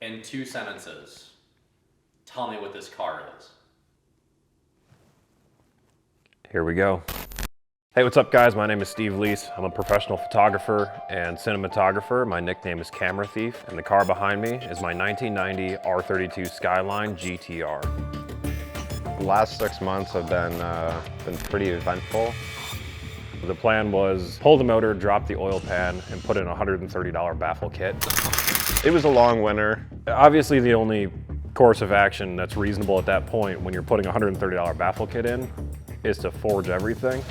in 2 sentences, tell me what this car is. Here we go. Hey, what's up guys? My name is Steve Leese. I'm a professional photographer and cinematographer. My nickname is Camera Thief, and the car behind me is my 1990 R32 Skyline GTR. The last 6 months have been pretty eventful. The plan was pull the motor, drop the oil pan, and put in a $130 baffle kit. It was a long winter. Obviously the only course of action that's reasonable at that point when you're putting a $130 baffle kit in is to forge everything.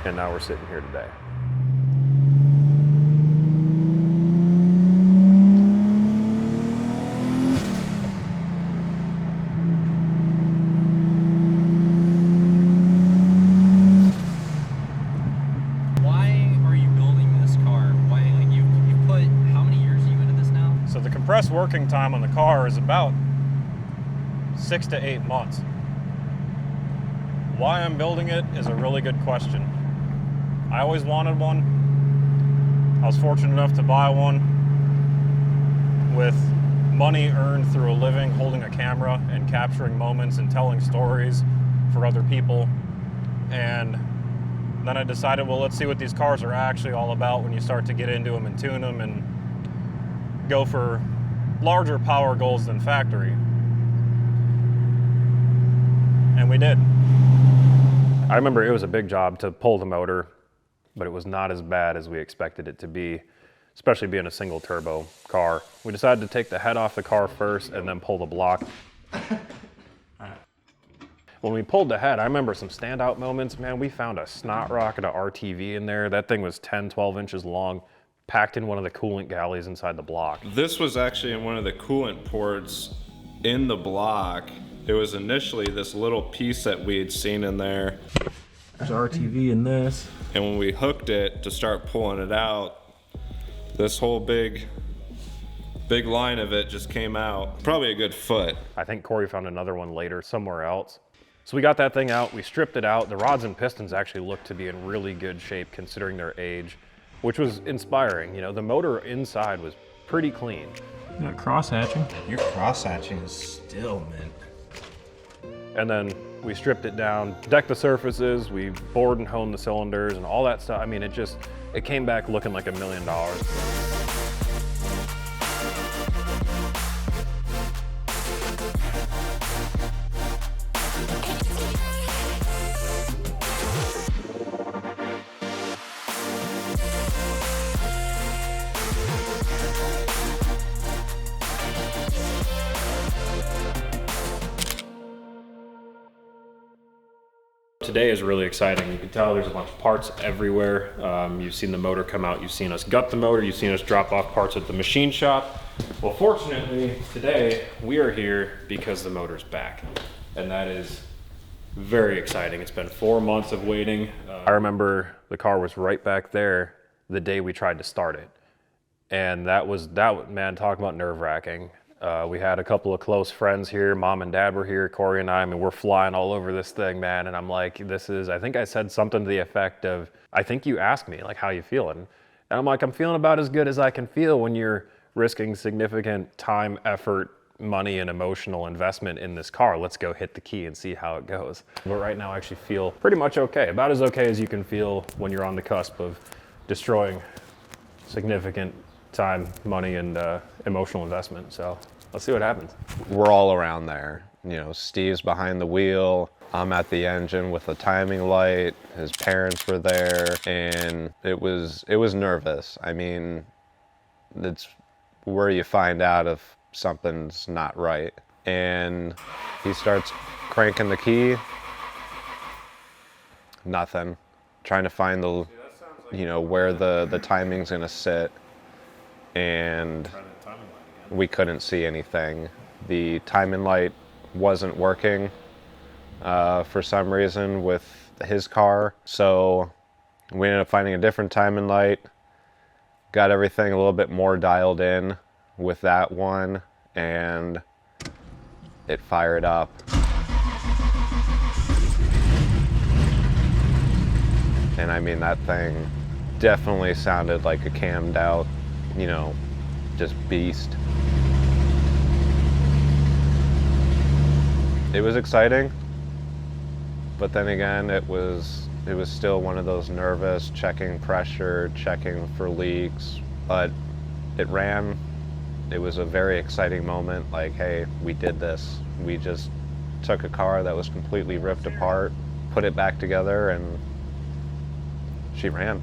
And now we're sitting here today. Why are you building this car? Why, like, you put, how many years are you into this now? So the compressed working time on the car is about 6 to 8 months. Why I'm building it is a really good question. I always wanted one. I was fortunate enough to buy one with money earned through a living holding a camera and capturing moments and telling stories for other people. And then I decided, well, let's see what these cars are actually all about when you start to get into them and tune them and go for larger power goals than factory. And we did. I remember it was a big job to pull the motor, but it was not as bad as we expected it to be, especially being a single turbo car. We decided to take the head off the car first and then pull the block. When we pulled the head, I remember some standout moments. Man, we found a snot rocket, a RTV in there. That thing was 10, 12 inches long, packed in one of the coolant galleys inside the block. This was actually in one of the coolant ports in the block. It was initially this little piece that we had seen in there. There's RTV in this. And when we hooked it to start pulling it out, this whole big line of it just came out. Probably a good foot. I think Corey found another one later somewhere else. So we got that thing out, we stripped it out. The rods and pistons actually looked to be in really good shape considering their age, which was inspiring. You know, the motor inside was pretty clean. You got cross hatching. Your cross hatching is still mint. And then we stripped it down, decked the surfaces, we bored and honed the cylinders and all that stuff. I mean, it came back looking like $1 million. Today is really exciting. You can tell there's a bunch of parts everywhere. You've seen the motor come out, you've seen us gut the motor, you've seen us drop off parts at the machine shop. Well, fortunately, today we are here because the motor's back. And that is very exciting. It's been 4 months of waiting. I remember the car was right back there the day we tried to start it. And that man, talk about nerve-wracking. We had a couple of close friends here. Mom and Dad were here, Corey and I mean, we're flying all over this thing, man. And I'm like, I think I said something to the effect of, I think you asked me, like, how you feeling? And I'm like, I'm feeling about as good as I can feel when you're risking significant time, effort, money, and emotional investment in this car. Let's go hit the key and see how it goes. But right now I actually feel pretty much okay. About as okay as you can feel when you're on the cusp of destroying significant time, money, and emotional investment. So let's see what happens. We're all around there. You know, Steve's behind the wheel. I'm at the engine with the timing light. His parents were there, and it was nervous. I mean, it's where you find out if something's not right. And he starts cranking the key. Nothing. Trying to find the, you know, where the timing's gonna sit. And we couldn't see anything. The timing light wasn't working for some reason with his car. So we ended up finding a different timing light, got everything a little bit more dialed in with that one, and it fired up. And I mean, that thing definitely sounded like a cammed out, you know, just beast. It was exciting, but then again, it was still one of those nervous, checking pressure, checking for leaks, but it ran. It was a very exciting moment, like, hey, we did this. We just took a car that was completely ripped apart, put it back together, and she ran.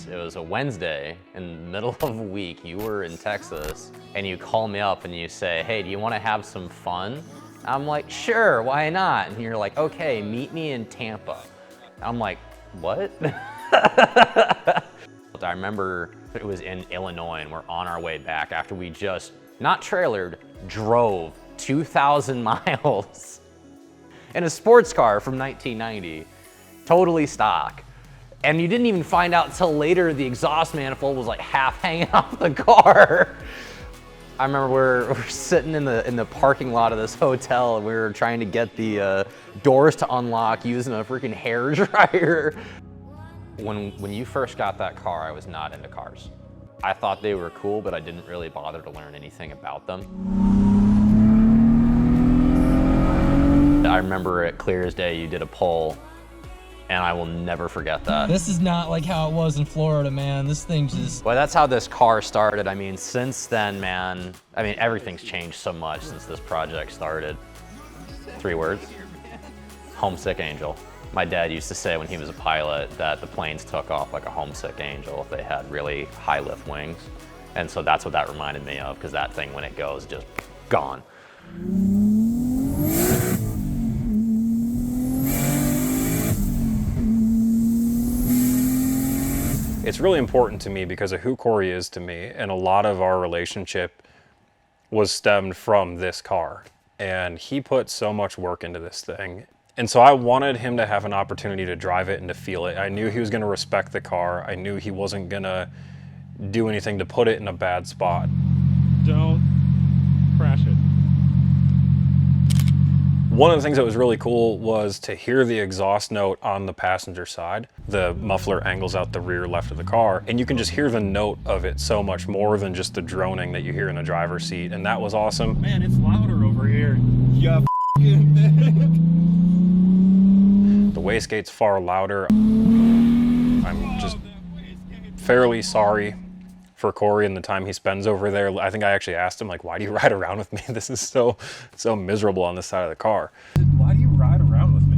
It was a Wednesday in the middle of a week. You were in Texas and you call me up and you say, hey, do you want to have some fun? I'm like, sure, why not? And you're like, okay, meet me in Tampa. I'm like, what? I remember it was in Illinois and we're on our way back after we just, not trailered, drove 2,000 miles in a sports car from 1990, totally stock. And you didn't even find out till later the exhaust manifold was like half hanging off the car. I remember we're sitting in the parking lot of this hotel and we were trying to get the doors to unlock using a freaking hairdryer. When you first got that car, I was not into cars. I thought they were cool, but I didn't really bother to learn anything about them. I remember it clear as day you did a poll, and I will never forget that. This is not like how it was in Florida, man. This thing just... Well, that's how this car started. I mean, since then, man, I mean, everything's changed so much since this project started. 3 words: homesick angel. My dad used to say when he was a pilot that the planes took off like a homesick angel if they had really high lift wings. And so that's what that reminded me of, because that thing, when it goes, just gone. It's really important to me because of who Corey is to me, and a lot of our relationship was stemmed from this car. And he put so much work into this thing. And so I wanted him to have an opportunity to drive it and to feel it. I knew he was gonna respect the car. I knew he wasn't gonna do anything to put it in a bad spot. Don't crash it. One of the things that was really cool was to hear the exhaust note on the passenger side. The muffler angles out the rear left of the car, and you can just hear the note of it so much more than just the droning that you hear in the driver's seat, and that was awesome. Man, it's louder over here. Yeah, The wastegate's far louder. I'm just fairly sorry for Corey and the time he spends over there. I think I actually asked him, like, why do you ride around with me? This is so miserable on this side of the car. Why do you ride around with me?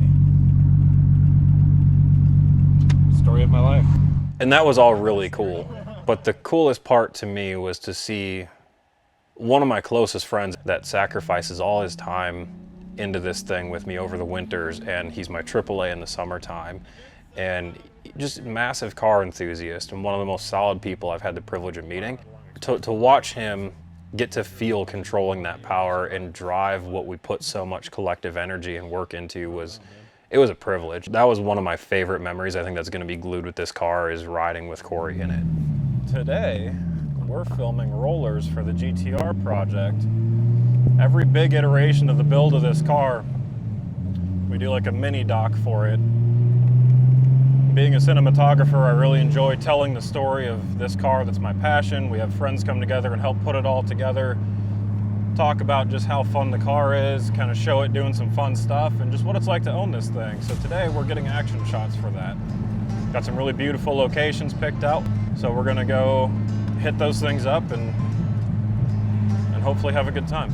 Story of my life. And that was all really cool. But the coolest part to me was to see one of my closest friends that sacrifices all his time into this thing with me over the winters, and he's my AAA in the summertime. And just massive car enthusiast and one of the most solid people I've had the privilege of meeting. To watch him get to feel controlling that power and drive what we put so much collective energy and work into it was a privilege. That was one of my favorite memories. I think that's gonna be glued with this car, is riding with Corey in it. Today, we're filming rollers for the GTR project. Every big iteration of the build of this car, we do like a mini doc for it. Being a cinematographer, I really enjoy telling the story of this car. That's my passion. We have friends come together and help put it all together, talk about just how fun the car is, kind of show it doing some fun stuff, and just what it's like to own this thing. So today we're getting action shots for that. Got some really beautiful locations picked out, so we're gonna go hit those things up and hopefully have a good time.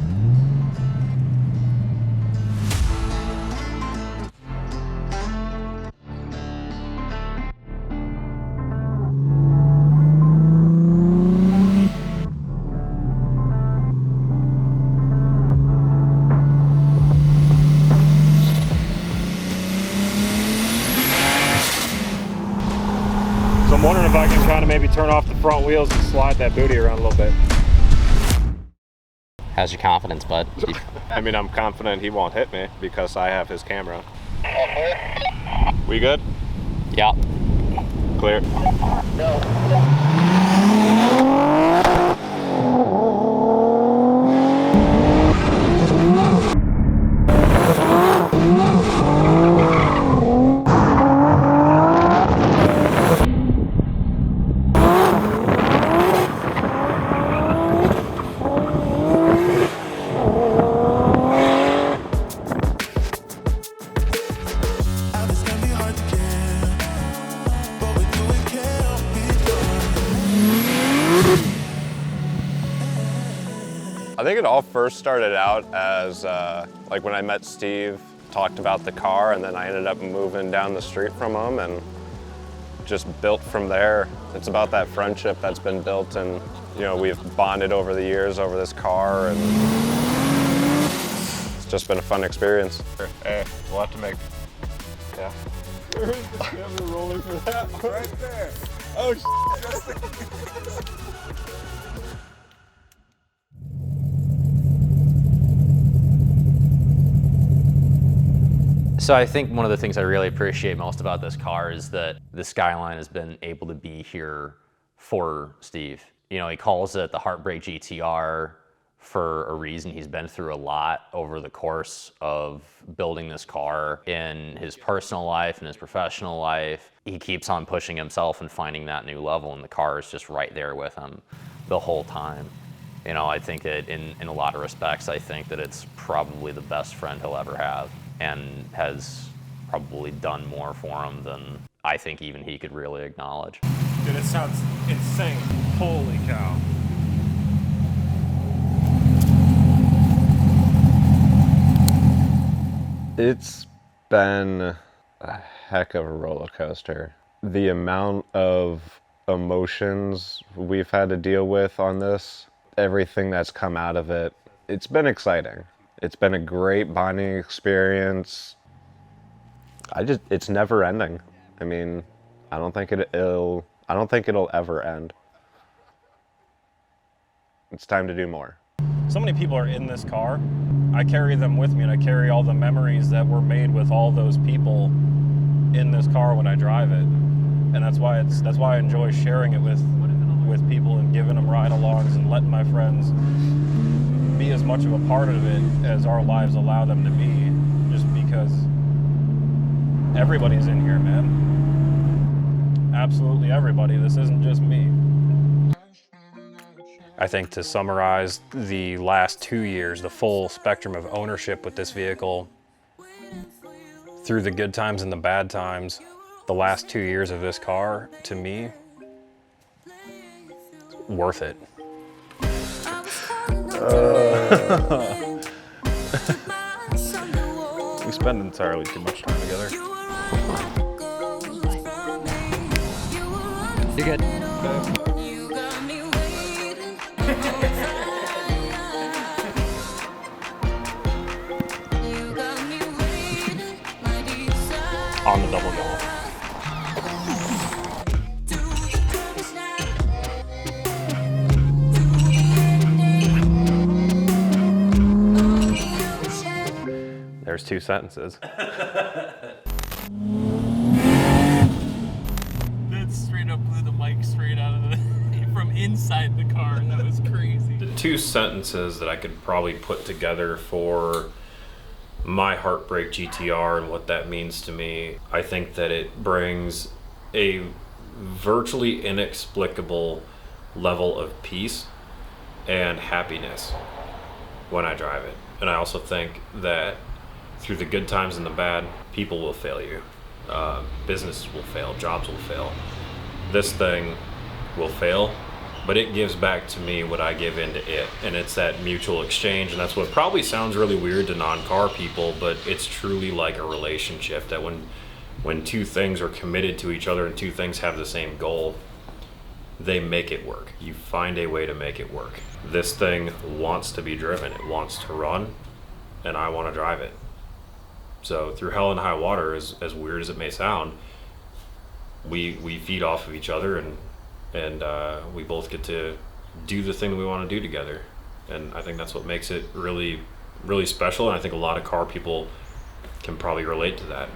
So I'm wondering if I can kind of maybe turn off the front wheels and slide that booty around a little bit. How's your confidence, bud? I mean, I'm confident he won't hit me because I have his camera. We good? Yeah. Clear. I think it all first started out as like when I met Steve, talked about the car, and then I ended up moving down the street from him and just built from there. It's about that friendship that's been built, and you know, we've bonded over the years over this car, and it's just been a fun experience. Hey, we'll have to make. Yeah. Where's the camera rolling for that? Right there. Oh, So I think one of the things I really appreciate most about this car is that the Skyline has been able to be here for Steve. You know, he calls it the Heartbreak GTR for a reason. He's been through a lot over the course of building this car in his personal life and his professional life. He keeps on pushing himself and finding that new level, and the car is just right there with him the whole time. You know, I think that in a lot of respects, I think that it's probably the best friend he'll ever have, and has probably done more for him than I think even he could really acknowledge. dude, it sounds insane. Holy cow. It's been a heck of a roller coaster. The amount of emotions we've had to deal with on this, everything that's come out of it, it's been exciting. It's been a great bonding experience. It's never ending. I mean, I don't think it'll ever end. It's time to do more. So many people are in this car. I carry them with me, and I carry all the memories that were made with all those people in this car when I drive it. And that's why I enjoy sharing it with people and giving them ride-alongs and letting my friends be as much of a part of it as our lives allow them to be, just because everybody's in here, man. Absolutely everybody. This isn't just me. I think to summarize the last 2 years, the full spectrum of ownership with this vehicle, through the good times and the bad times, the last 2 years of this car, to me, worth it. We spend entirely too much time together. You're good. On the double goal. There's 2 sentences. That straight up blew the mic straight out of from inside the car. That was crazy. The 2 sentences that I could probably put together for my Heartbreak GTR and what that means to me, I think that it brings a virtually inexplicable level of peace and happiness when I drive it. And I also think that through the good times and the bad, people will fail you. Businesses will fail, jobs will fail. This thing will fail, but it gives back to me what I give into it, and it's that mutual exchange. And that's what probably sounds really weird to non-car people, but it's truly like a relationship, that when 2 things are committed to each other and 2 things have the same goal, they make it work. You find a way to make it work. This thing wants to be driven, it wants to run, and I want to drive it. So through hell and high water, as weird as it may sound, we feed off of each other, and we both get to do the thing we want to do together. And I think that's what makes it really, really special. And I think a lot of car people can probably relate to that.